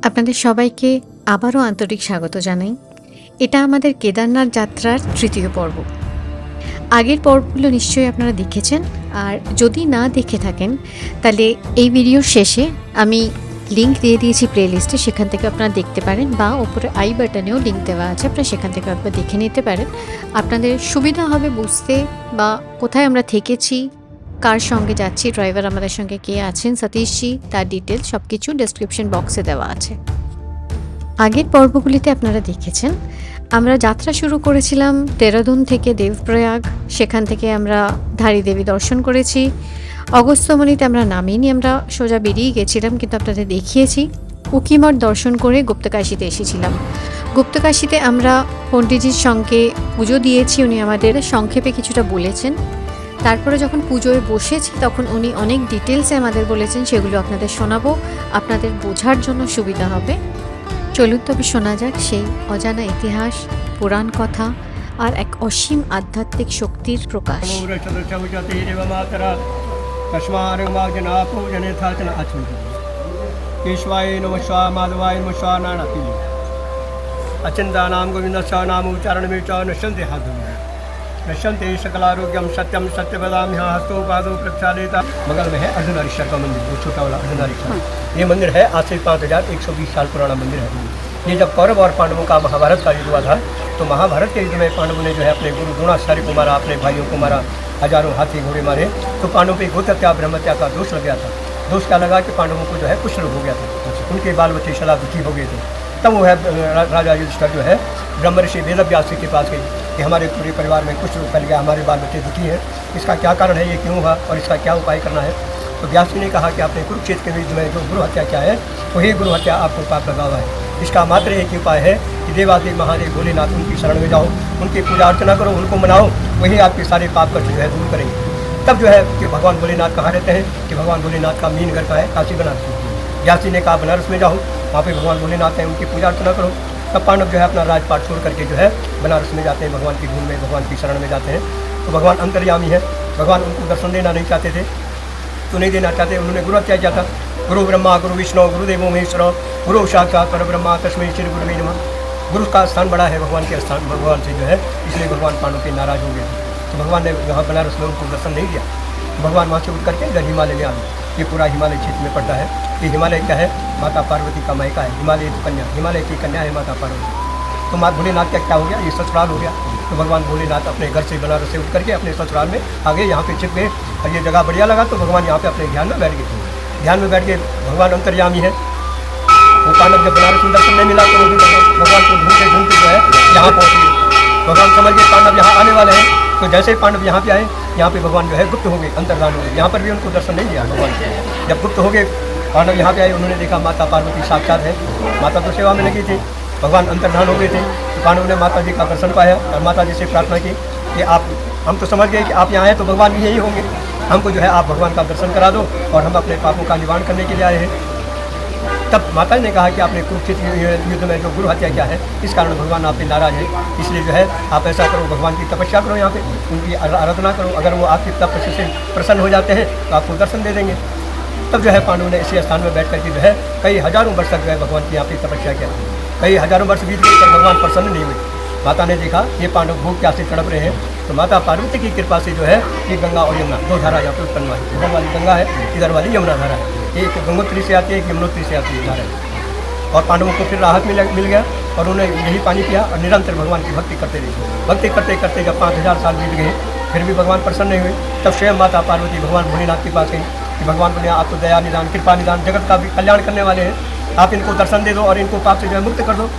আপনাদের সবাইকে আবারও আন্তরিক স্বাগত জানাই। এটা আমাদের কেদারনাথ যাত্রার তৃতীয় পর্ব। আগের পর্বগুলো নিশ্চয়ই আপনারা দেখেছেন, আর যদি না দেখে থাকেন তাহলে এই ভিডিওর শেষে আমি লিঙ্ক দিয়ে দিয়েছি প্লেলিস্টে, সেখান থেকে আপনারা দেখতে পারেন, বা ওপরে আই বাটনেও লিঙ্ক দেওয়া আছে, আপনারা সেখান থেকে একবার দেখে নিতে পারেন। আপনাদের সুবিধা হবে বুঝতে, বা কোথায় আমরা থেকেছি, কার সঙ্গে যাচ্ছি, ড্রাইভার আমাদের সঙ্গে কে আছেন, সতীশজি, তার ডিটেলস সব কিছু ডেসক্রিপশন বক্সে দেওয়া আছে। আগের পর্বগুলিতে আপনারা দেখেছেন আমরা যাত্রা শুরু করেছিলাম দেরাদুন থেকে দেবপ্রয়াগ। সেখান থেকে আমরা ধারী দেবী দর্শন করেছি। অগস্ত্যমণিতে আমরা নামিনি, আমরা সোজা বেরিয়ে গেছিলাম, কিন্তু আপনাদের দেখিয়েছি উকিমঠ দর্শন করে গুপ্তকাশীতে এসেছিলাম। গুপ্তকাশীতে আমরা পণ্ডিতজির সঙ্গে পুজো দিয়েছি, উনি আমাদের সংক্ষেপে কিছুটা বলেছেন। তারপরে যখন পুজোয় বসেছি তখন উনি অনেক ডিটেলসে আমাদের বলেছেন, সেগুলো আপনাদের শোনাবো, আপনাদের বোঝার জন্য সুবিধা হবে। চলুন তবে শোনা যাক সেই অজানা ইতিহাস, পুরাণ কথা আর এক অসীম আধ্যাত্মিক শক্তির প্রকাশ। अचिंता नाम गोविंद नाम उच्चारण में नश्यंते हाथ नश्यंते सकलारोग्यम सत्यम सत्य बदाम यहाँ हस्तों पादों प्रक्षालिता। बगल में है अर्धनारीश्वर का मंदिर, वो छोटा वाला अर्धनारीश्वर। ये मंदिर है आज से 5120 साल पुराना मंदिर है। ये जब कौरव और पांडवों का महाभारत का युद्ध हुआ था, तो महाभारत के युद्ध में पांडवों ने जो है अपने गुरु द्रोणाचार्य को मारा, अपने भाइयों को मारा, हजारों हाथी घोड़े मारे। तो पांडवों पर गोहत्या ब्रह्मत्या का दोष लग गया था। दोष क्या लगा कि पांडवों को जो है कुछ रोग हो गया था, उनके बाल बच्चे सदा दुखी हो गए थे। तब वो है राजा युधिष्ठिर जो है ब्रह्मर्षि वेदव्यास के पास गई कि हमारे पूरे परिवार में कुछ रोग फैल गया, हमारे बाल बच्चे दुखी हैं, इसका क्या कारण है, ये क्यों हुआ और इसका क्या उपाय करना है। तो व्यास जी ने कहा कि आपने कुरुक्षेत्र के युद्ध में जो गुरु हत्या किया है, वही गुरु हत्या आपको पाप लगा हुआ है। इसका मात्र एक ही उपाय है कि देवादेव महादेव भोलेनाथ उनकी शरण में जाओ, उनकी पूजा अर्चना करो, उनको मनाओ, वही आपके सारे पाप कष्ट जो है दूर करेंगे। तब जो है कि भगवान भोलेनाथ कहाँ रहते हैं, कि भगवान भोलेनाथ का मीन घर का है काशी बनारस में। व्यास जी ने कहा बनारस में जाओ, वहाँ पे भगवान भोलेनाथ हैं, उनकी पूजा अर्चना करो। तब पांडव जो है अपना राजपाट छोड़ करके जो है बनारस में जाते हैं, भगवान की धूम में, भगवान की शरण में जाते हैं। तो भगवान अंतर्यामी है, भगवान उनको दर्शन देना नहीं चाहते थे, तो नहीं देना चाहते, उन्होंने गुरु हत्या किया था। गुरु ब्रह्मा गुरु विष्णु गुरुदेवो महेश्वर गुरु साक्षात परब्रह्मा तस्मै श्री गुरुवे नमः। गुरु का स्थान बड़ा है भगवान के स्थान, भगवान से जो है, इसलिए भगवान पांडव के नाराज हो गए। तो भगवान ने यहाँ बनारस में उनको दर्शन नहीं दिया। भगवान वहाँ से उठ करके इधर हिमालय में आ गए। ये पूरा हिमालय क्षेत्र में पड़ता है। ये हिमालय क्या है, माता पार्वती का मायका है। हिमालय की कन्या, हिमालय की कन्या है माता पार्वती। तो माता भोलेनाथ का क्या हो गया, ये ससुराल हो गया। तो भगवान भोलेनाथ अपने घर से बनारस से उठ करके अपने ससुराल में आगे यहाँ पे छिप गए, और ये जगह बढ़िया लगा तो भगवान यहाँ पे अपने ध्यान में बैठ गए। ध्यान में बैठ के भगवान अंतर्यामी है। वो पांडव जब बनारस में दर्शन नहीं मिला तो वो भी भगवान को ढूंढते ढूंढते जो है यहाँ पहुँच गए। भगवान समझ गए पांडव यहाँ आने वाले हैं, तो जैसे ही पांडव यहाँ पे आए, यहाँ पे भगवान जो है गुप्त हो गए, अंतर्धान हो गए। यहाँ पर भी उनको दर्शन नहीं दिया भगवान। जब गुप्त हो गए पांडव यहाँ पे आए, उन्होंने देखा माता पार्वती साक्षात है। माता तो सेवा में लगी थी, भगवान अंतर्धान हो गए थे। तो पांडव ने माता जी का दर्शन पाया और माता जी से प्रार्थना की कि आप, हम तो समझ गए कि आप यहाँ आए तो भगवान भी यही होंगे, हमको जो है आप भगवान का दर्शन करा दो, और हम अपने पापों का निवारण करने के लिए आए हैं। तब माता ने कहा कि आपने कुरुक्षेत्र युद्ध में जो गुरु हत्या किया है, इस कारण भगवान आप पे नाराज है, इसलिए जो है आप ऐसा करो, भगवान की तपस्या करो, यहाँ पे उनकी आराधना करो। अगर वो आपकी तपस्या से प्रसन्न हो जाते हैं तो आपको दर्शन दे देंगे। तब जो है पांडवों ने इसी स्थान में बैठ करके जो है कई हजारों वर्ष तक जो है भगवान की यहाँ पे तपस्या किया। कई हजारों वर्ष बीत गए पर भगवान प्रसन्न नहीं हुए। माता ने देखा ये पांडव भूख प्यासे तड़प रहे हैं, तो माता पार्वती की कृपा से जो है ये गंगा और यमुना दो धारा यहाँ पे उत्पन्न हुई। इधर वाली गंगा है, इधर वाली यमुना धारा है। एक गंगोत्री से आती है, एक यमुनोत्री से आती है धारा है। और पांडवों को फिर राहत मिल गया, और उन्होंने यही पानी पिया और निरंतर भगवान की भक्ति करते रहे। भक्ति करते करते जब 5000 साल बीत गए, फिर भी भगवान प्रसन्न नहीं हुए। तब स्वयं माता पार्वती भगवान भोलेनाथ के पास गई कि भगवान बोले आप तो दया निदान कृपा निदान जगत का भी कल्याण करने वाले हैं, आप इनको दर्शन दे दो और इनको पाप से जो है मुक्त कर दो।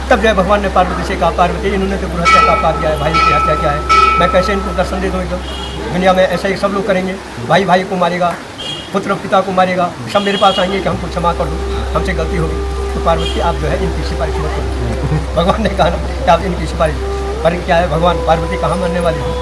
तब जो है भगवान ने पार्वती से कहा, पार्वती इन्होंने तो गुरु हत्या का पाप किया है, भाई की हत्या किया है, मैं कैसे इनको दर्शन दे दूँ। एकदम दुनिया में ऐसा ही सब लोग करेंगे, भाई भाई को मारेगा, पुत्र पिता को मारेगा, सब मेरे पास आएंगे कि हमको क्षमा कर दो, हमसे गलती होगी। तो पार्वती आप जो है इनकी सिफारिश मत करो। भगवान ने कहा कि आप इनकी सिफारिश, पर क्या है भगवान पार्वती कहाँ मानने वाली हो।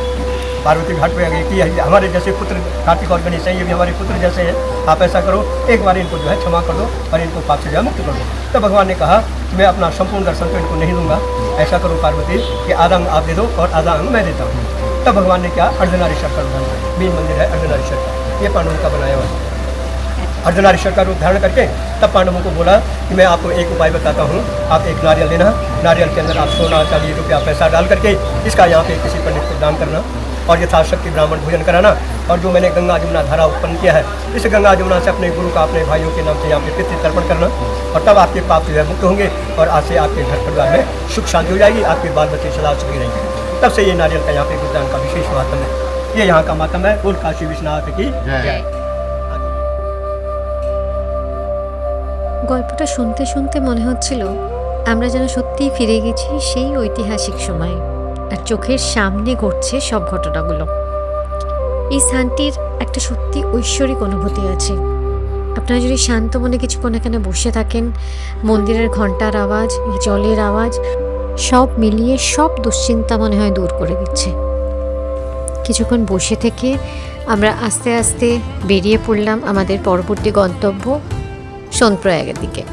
पार्वती घाट पे आ गई कि हमारे जैसे पुत्र कार्तिक और गणेश हैं, ये भी हमारे पुत्र जैसे हैं, आप ऐसा करो एक बार इनको जो है क्षमा कर दो और इनको पाप से जो है मुक्त कर दो। तब भगवान ने कहा कि मैं अपना संपूर्ण दर्शन तो इनको नहीं दूंगा, ऐसा करो पार्वती कि आधा अंग आप दे दो और आधा अंग मैं देता हूँ। तब भगवान ने क्या अर्धनारीश्वर का उदाहरण, मेन मंदिर है अर्धनारीश्वर का, ये पांडवों का बनाया हुआ है। अर्धनारीश्वर का रूप धारण करके तब पांडवों को बोला कि मैं आपको एक उपाय बताता हूँ, आप एक नारियल लेना, नारियल के अंदर आप सोना चांदी रुपया पैसा डाल करके इसका यहाँ पे किसी पंडित को दान करना और यथाशक्ति ब्राह्मण भोजन कराना। और जो मैंने गंगा जमुना धारा उत्पन्न किया है, इस गंगा जमुना से अपने गुरु का अपने भाइयों के नाम से यहाँ पे पितृ तर्पण करना, और तब आपके पाप जो है मुक्त होंगे और आज से आपके घर परिवार में सुख शांति हो जाएगी, आपके बाल बच्चे सदा सुखी रहेंगे। तब से ये नारियल का यहाँ पे गुरुदान का विशेष महत्व है। ये यहाँ का मातम है। बोल काशी विश्वनाथ की जय। গল্পটা শুনতে শুনতে মনে হচ্ছিল আমরা যেন সত্যিই ফিরে গেছি সেই ঐতিহাসিক সময়ে, আর চোখের সামনে ঘটছে সব ঘটনাগুলো। এই স্থানটির একটা সত্যি ঐশ্বরিক অনুভূতি আছে। আপনারা যদি শান্ত মনে কিছুক্ষণ এখানে বসে থাকেন, মন্দিরের ঘন্টার আওয়াজ, এই জলের আওয়াজ সব মিলিয়ে সব দুশ্চিন্তা মনে হয় দূর করে দিচ্ছে। কিছুক্ষণ বসে থেকে আমরা আস্তে আস্তে বেরিয়ে পড়লাম আমাদের পরবর্তী গন্তব্য সোনপ্রয়াগের দিকে।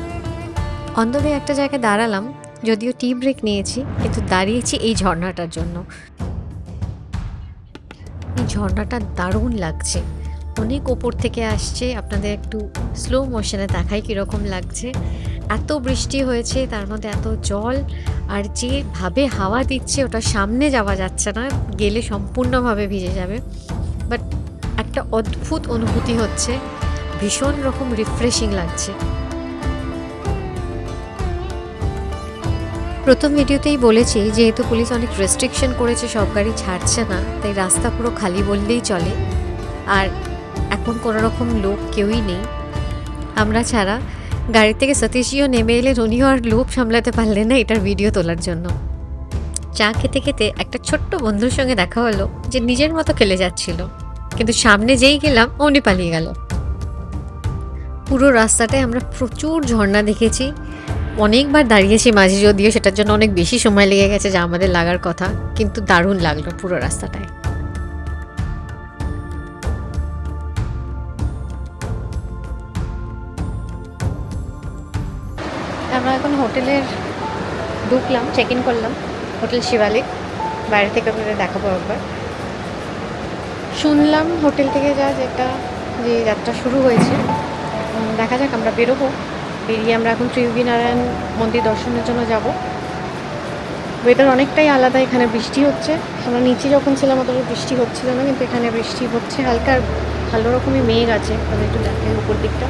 অন দ্য ওয়ে একটা জায়গায় দাঁড়ালাম, যদিও টি ব্রেক নিয়েছি, কিন্তু দাঁড়িয়েছি এই ঝর্ণাটার জন্য। এই ঝর্ণাটা দারুণ লাগছে, অনেক ওপর থেকে আসছে। আপনাদের একটু স্লো মোশনে দেখাই কীরকম লাগছে। এত বৃষ্টি হয়েছে, তার মধ্যে এত জল, আর যেভাবে হাওয়া দিচ্ছে ওটা সামনে যাওয়া যাচ্ছে না, গেলে সম্পূর্ণভাবে ভিজে যাবে। বাট একটা অদ্ভুত অনুভূতি হচ্ছে, ভীষণ রকম রিফ্রেশিং লাগছে। প্রথম ভিডিওতেই বলেছি, যেহেতু পুলিশ অনেক রেস্ট্রিকশন করেছে, সব গাড়ি ছাড়ছে না, তাই রাস্তা পুরো খালি বললেই চলে। আর এখন কোনো রকম লোক কেউই নেই আমরা ছাড়া। গাড়ি থেকে সতীশজিও নেমে এলে, উনিও আর লোভ সামলাতে পারলেন না এটার ভিডিও তোলার জন্য। চা খেতে খেতে একটা ছোট্ট বন্ধুর সঙ্গে দেখা হলো, যে নিজের মতো খেলে যাচ্ছিল, কিন্তু সামনে যেই গেলাম উনি পালিয়ে গেল। পুরো রাস্তাটায় আমরা প্রচুর ঝর্ণা দেখেছি, অনেকবার দাঁড়িয়েছি মাঝে, যদিও সেটার জন্য অনেক বেশি সময় লেগে গেছে যা আমাদের লাগার কথা, কিন্তু দারুণ লাগলো পুরো রাস্তাটায়। আমরা এখন হোটেলের ঢুকলাম, চেক ইন করলাম, হোটেল শিবালিক। বাইরে থেকে আপনাদের দেখাবো একবার। শুনলাম হোটেল থেকে যে যাত্রা শুরু হয়েছে, দেখা যাক, আমরা বেরোবো। বেরিয়ে আমরা এখন ত্রিয়োগী নারায়ণ মন্দির দর্শনের জন্য যাব। ওয়েদার অনেকটাই আলাদা, এখানে বৃষ্টি হচ্ছে। আমরা নিচে যখন ছিলাম অতটা বৃষ্টি হচ্ছিল না, কিন্তু এখানে বৃষ্টি হচ্ছে হালকা, ভালো রকমই মেঘ আছে। আমি একটু দেখাই উপর দিকটা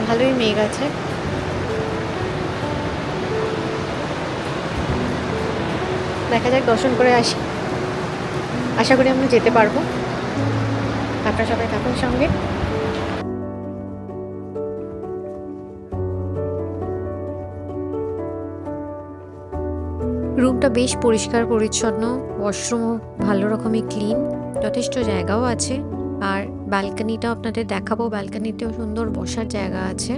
ভালোই মেঘ আছে। দেখা যাক, দর্শন করে আসি, আশা করি আমরা যেতে পারবো। আপনারা সবাই থাকুন সঙ্গে। রুমটা বেশ পরিষ্কার পরিচ্ছন্ন, ওয়াশরুমও ভালো রকমই ক্লিন, যথেষ্ট জায়গাও আছে। আর ব্যালকনিটাও আপনাদের দেখাবো, ব্যালকনিতেও সুন্দর বসার জায়গা আছে।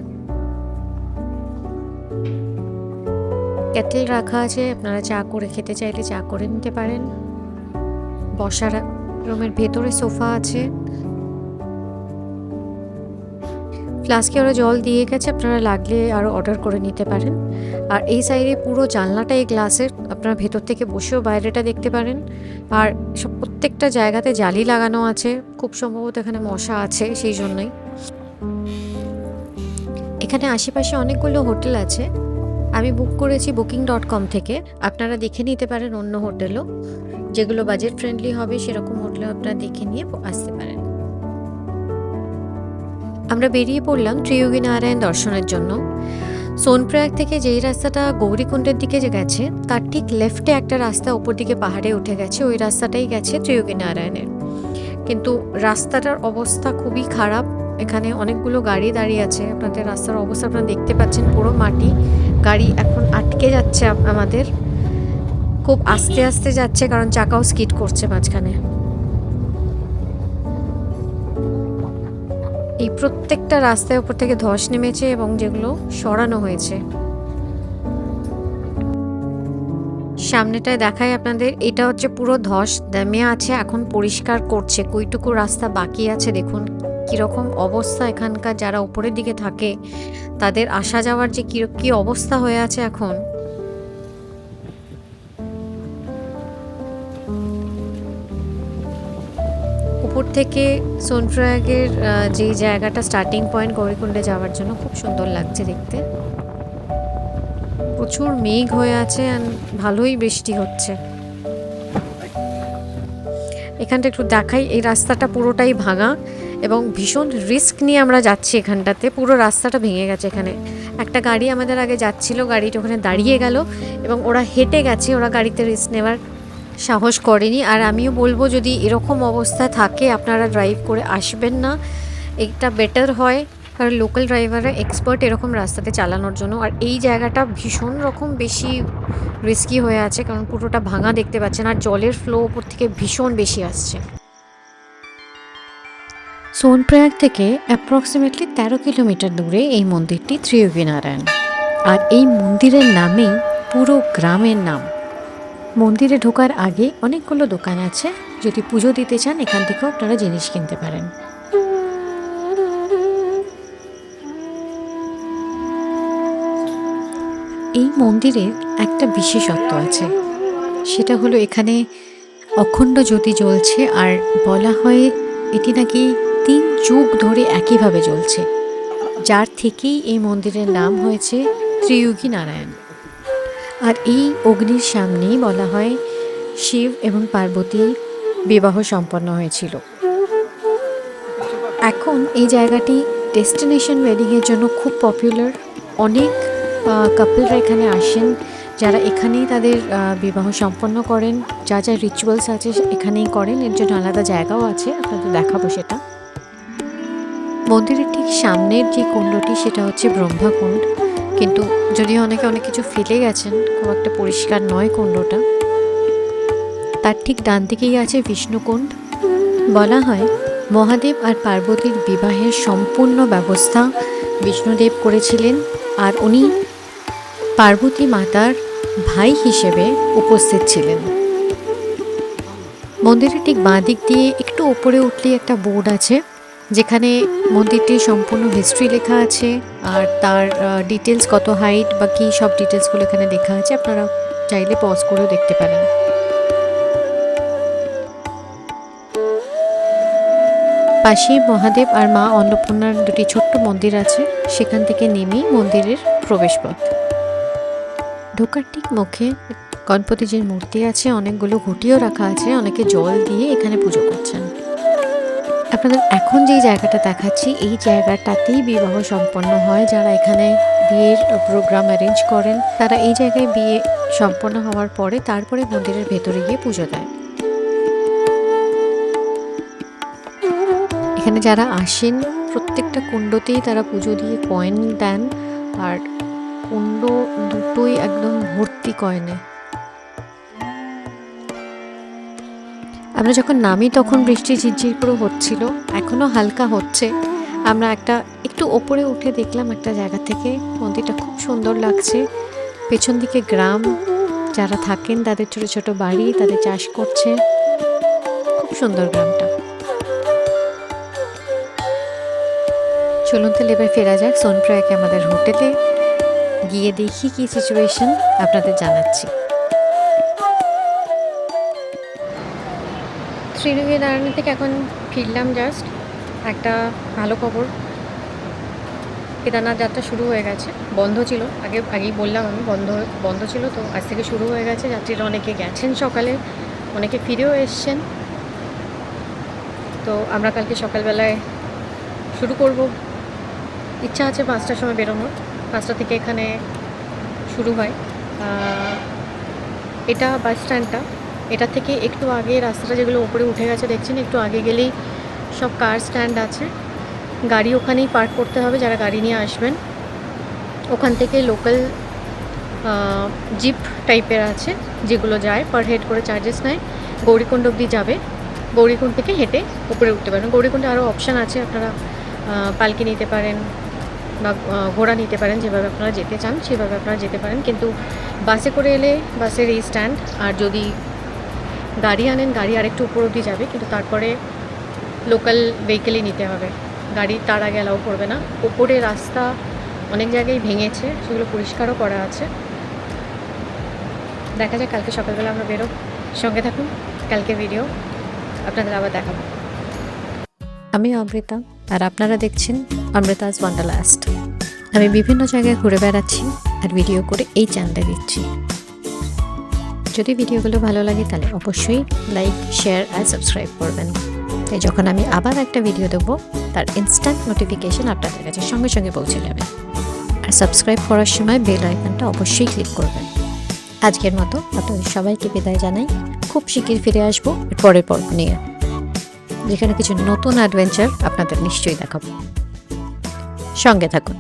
কেটেল রাখা আছে, আপনারা চা করে খেতে চাইলে চা করে নিতে পারেন। বসার রুমের ভেতরে সোফা আছে, ফ্লাস্কে ওরা জল দিয়ে গেছে, আপনারা লাগলে আরও অর্ডার করে নিতে পারেন। আর এই সাইডে পুরো জানলাটাই গ্লাসের, আপনারা ভেতর থেকে বসেও বাইরেটা দেখতে পারেন। আর প্রত্যেকটা জায়গাতে জালি লাগানো আছে, খুব সম্ভবত এখানে মশা আছে সেই জন্যই। এখানে আশেপাশে অনেকগুলো হোটেল আছে, আমি বুক করেছি booking.com থেকে। আপনারা দেখে নিতে পারেন অন্য হোটেলও, যেগুলো বাজেট ফ্রেন্ডলি হবে সেরকম হোটেলও আপনারা দেখে নিয়ে আসতে পারেন। আমরা বেরিয়ে পড়লাম ত্রিয়োগী নারায়ণ দর্শনের জন্য। সোনপ্রয়াগ থেকে যেই রাস্তাটা গৌরীকুণ্ডের দিকে যে গেছে, তার ঠিক লেফটে একটা রাস্তা উপর দিকে পাহাড়ে উঠে গেছে, ওই রাস্তাটাই গেছে ত্রিয়োগী নারায়ণের। কিন্তু রাস্তাটার অবস্থা খুবই খারাপ, এখানে অনেকগুলো গাড়ি দাঁড়িয়ে আছে। আপনাদের রাস্তার অবস্থা আপনারা দেখতে পাচ্ছেন, পুরো মাটি, গাড়ি এখন আটকে যাচ্ছে। আমাদের খুব আস্তে আস্তে যাচ্ছে, কারণ চাকাও স্কিড করছে মাঝখানে। এই প্রত্যেকটা রাস্তায় উপর থেকে ধস নেমেছে এবং যেগুলো সরানো হয়েছে। সামনেটায় দেখায় আপনাদের, এটা হচ্ছে পুরো ধস নেমে আছে, এখন পরিষ্কার করছে। কইটুকু রাস্তা বাকি আছে, দেখুন কীরকম অবস্থা এখানকার। যারা উপরের দিকে থাকে তাদের আসা যাওয়ার যে কী অবস্থা হয়ে আছে এখন। উপর ওপর থেকে সোনপ্রয়াগের যে জায়গাটা স্টার্টিং পয়েন্ট গৌরীকুণ্ডে যাওয়ার জন্য খুব সুন্দর লাগছে দেখতে। প্রচুর মেঘ হয়ে আছে আর ভালোই বৃষ্টি হচ্ছে। এখানটা একটু দেখাই, এই রাস্তাটা পুরোটাই ভাঙা এবং ভীষণ রিস্ক নিয়ে আমরা যাচ্ছি এখানটাতে। পুরো রাস্তাটা ভেঙে গেছে। এখানে একটা গাড়ি আমাদের আগে যাচ্ছিল, গাড়িটা ওখানে দাঁড়িয়ে গেল এবং ওরা হেঁটে গেছে, ওরা গাড়িতে রিস্ক নেওয়ার সাহস করেনি। আর আমিও বলবো যদি এরকম অবস্থা থাকে আপনারা ড্রাইভ করে আসবেন না, এটা বেটার হয়, কারণ লোকাল ড্রাইভাররা এক্সপার্ট এরকম রাস্তাতে চালানোর জন্য। আর এই জায়গাটা ভীষণ রকম বেশি রিস্কি হয়ে আছে, কারণ পুরোটা ভাঙা দেখতে পাচ্ছেন আর জলের ফ্লো ওপর থেকে ভীষণ বেশি আসছে। সোনপ্রয়াগ থেকে অ্যাপ্রক্সিমেটলি 13 কিলোমিটার দূরে এই মন্দিরটি ত্রিয়োগী নারায়ণ। আর এই মন্দিরের নামেই পুরো গ্রামের নাম। মন্দিরে ঢোকার আগে অনেকগুলো দোকান আছে, যদি পুজো দিতে চান এখান থেকেও আপনারা জিনিস কিনতে পারেন। এই মন্দিরের একটা বিশেষত্ব আছে, সেটা হলো এখানে অখণ্ড জ্যোতি জ্বলছে আর বলা হয় এটি নাকি 3 যুগ ধরে একইভাবে জ্বলছে, যার থেকেই এই মন্দিরের নাম হয়েছে ত্রিয়োগী নারায়ণ। আর এই অগ্নির সামনেই বলা হয় শিব এবং পার্বতী বিবাহ সম্পন্ন হয়েছিল। এখন এই জায়গাটি ডেস্টিনেশন ওয়েডিংয়ের জন্য খুব পপুলার। অনেক কাপলরা এখানে আসেন, যারা এখানেই তাদের বিবাহ সম্পন্ন করেন। যা যা রিচুয়ালস আছে এখানেই করেন, এর জন্য আলাদা জায়গাও আছে, আপনাদের দেখাবো সেটা। মন্দিরের ঠিক সামনের যে কুণ্ডটি সেটা হচ্ছে ব্রহ্মাকুণ্ড, কিন্তু যদিও অনেকে অনেক কিছু ফেলে গেছেন, খুব একটা পরিষ্কার নয় কুণ্ডটা। তার ঠিক ডান দিকেই আছে বিষ্ণুকুণ্ড। বলা হয় মহাদেব আর পার্বতীর বিবাহের সম্পূর্ণ ব্যবস্থা বিষ্ণুদেব করেছিলেন, আর উনি পার্বতী মাতার ভাই হিসেবে উপস্থিত ছিলেন। মন্দিরের ঠিক বাঁ দিক দিয়ে একটু ওপরে উঠলেই একটা বোর্ড আছে, যেখানে মন্দিরটির সম্পূর্ণ হিস্ট্রি লেখা আছে আর তার ডিটেলস, কত হাইট বা কী সব ডিটেলসগুলো এখানে লেখা আছে। আপনারা চাইলে পজ করেও দেখতে পারেন। পাশেই মহাদেব আর মা অন্নপূর্ণার দুটি ছোট্ট মন্দির আছে, সেখান থেকে নেমেই মন্দিরের প্রবেশপথ। ঢোকার ঠিক মুখে গণপতিজির মূর্তি আছে, অনেকগুলো ঘটিও রাখা আছে, অনেকে জল দিয়ে এখানে পুজো করছেন। আপনাদের এখন যেই জায়গাটা দেখাচ্ছি এই জায়গাটাতেই বিবাহ সম্পন্ন হয়। যারা এখানে বিয়ের প্রোগ্রাম অ্যারেঞ্জ করেন তারা এই জায়গায় বিয়ে সম্পন্ন হওয়ার পরে তারপরে মন্দিরের ভেতরে গিয়ে পুজো দেয়। এখানে যারা আসেন প্রত্যেকটা কুণ্ডতেই তারা পুজো দিয়ে কয়েন দেন, আর কুণ্ড দুটোই একদম ভর্তি কয়েনে। আমরা যখন নামি তখন বৃষ্টি ঝিরঝির করে হচ্ছিল, এখনও হালকা হচ্ছে। আমরা একটু ওপরে উঠে দেখলাম একটা জায়গা থেকে মন্দিরটা খুব সুন্দর লাগছে। পেছন দিকে গ্রাম, যারা থাকেন তাদের ছোট ছোট বাড়ি, তাদের চাষ করছে, খুব সুন্দর গ্রামটা। চলুন তাহলে এবার ফেরা যাক সোনপ্রয়াগে আমাদের হোটেলে, গিয়ে দেখি কি সিচুয়েশন আপনাদের জানাচ্ছি। ত্রিয়োগী নারায়ণ থেকে এখন ফিরলাম জাস্ট। একটা ভালো খবর, কেদারনাথ যাত্রা শুরু হয়ে গেছে। বন্ধ ছিল, আগেই বললাম আমি, বন্ধ ছিল, তো আজ থেকে শুরু হয়ে গেছে। যাত্রীরা অনেকে গেছেন সকালে, অনেকে ফিরেও এসছেন। তো আমরা কালকে সকালবেলায় শুরু করব। ইচ্ছা আছে 5টার সময় বেরোনোর, 5টা থেকে এখানে শুরু হয়। এটা বাস স্ট্যান্ডটা, এটা থেকে একটু আগে রাস্তাটা যেগুলো উপরে উঠে গেছে দেখছেন, একটু আগে গেলেই সব কার স্ট্যান্ড আছে। গাড়ি ওখানেই পার্ক করতে হবে যারা গাড়ি নিয়ে আসবেন। ওখান থেকে লোকাল জিপ টাইপের আছে যেগুলো যায়, পার হেড করে চার্জেস নেয়। গৌরীকুণ্ড অবধি যাবে, গৌরীকুণ্ড থেকে হেঁটে উপরে উঠতে পারেন। গৌরীকুণ্ডে আরও অপশান আছে, আপনারা পালকি নিতে পারেন বা ঘোড়া নিতে পারেন, যেভাবে আপনারা যেতে চান সেভাবে আপনারা যেতে পারেন। কিন্তু বাসে করে এলে বাসের এই স্ট্যান্ড, আর যদি গাড়ি আনেন গাড়ি আরেকটু উপর অবধি যাবে, কিন্তু তারপরে লোকাল ভেহিকেলই নিতে হবে, গাড়ি তার আগে অ্যালাউ করবে না। ওপরে রাস্তা অনেক জায়গায় ভেঙেছে, সেগুলো পরিষ্কারও করা আছে। দেখা যাক কালকে সকালবেলা আমরা বেরো, সঙ্গে থাকুন, কালকে ভিডিও আপনাদের আবার দেখাবো। আমি অমৃতা, আর আপনারা দেখছেন অমৃতাস ওয়ান্ডারল্যান্ড। আমি বিভিন্ন জায়গায় ঘুরে বেড়াচ্ছি আর ভিডিও করে এই চ্যানেলে দিচ্ছি। যদি ভিডিওগুলো ভালো লাগে তাহলে অবশ্যই লাইক, শেয়ার আর সাবস্ক্রাইব করবেন। তাই যখন আমি আবার একটা ভিডিও দেবো তার ইনস্ট্যান্ট নোটিফিকেশন আপনাদের কাছে সঙ্গে সঙ্গে পৌঁছে যাবে। আর সাবস্ক্রাইব করার সময় বেল আইকনটা অবশ্যই ক্লিক করবেন। আজকের মতো আপনাদের সবাইকে বিদায় জানাই। খুব শিগগির ফিরে আসবো পরের পর্ব নিয়ে, যেখানে কিছু নতুন অ্যাডভেঞ্চার আপনাদের নিশ্চয়ই দেখাবো। সঙ্গে থাকুন।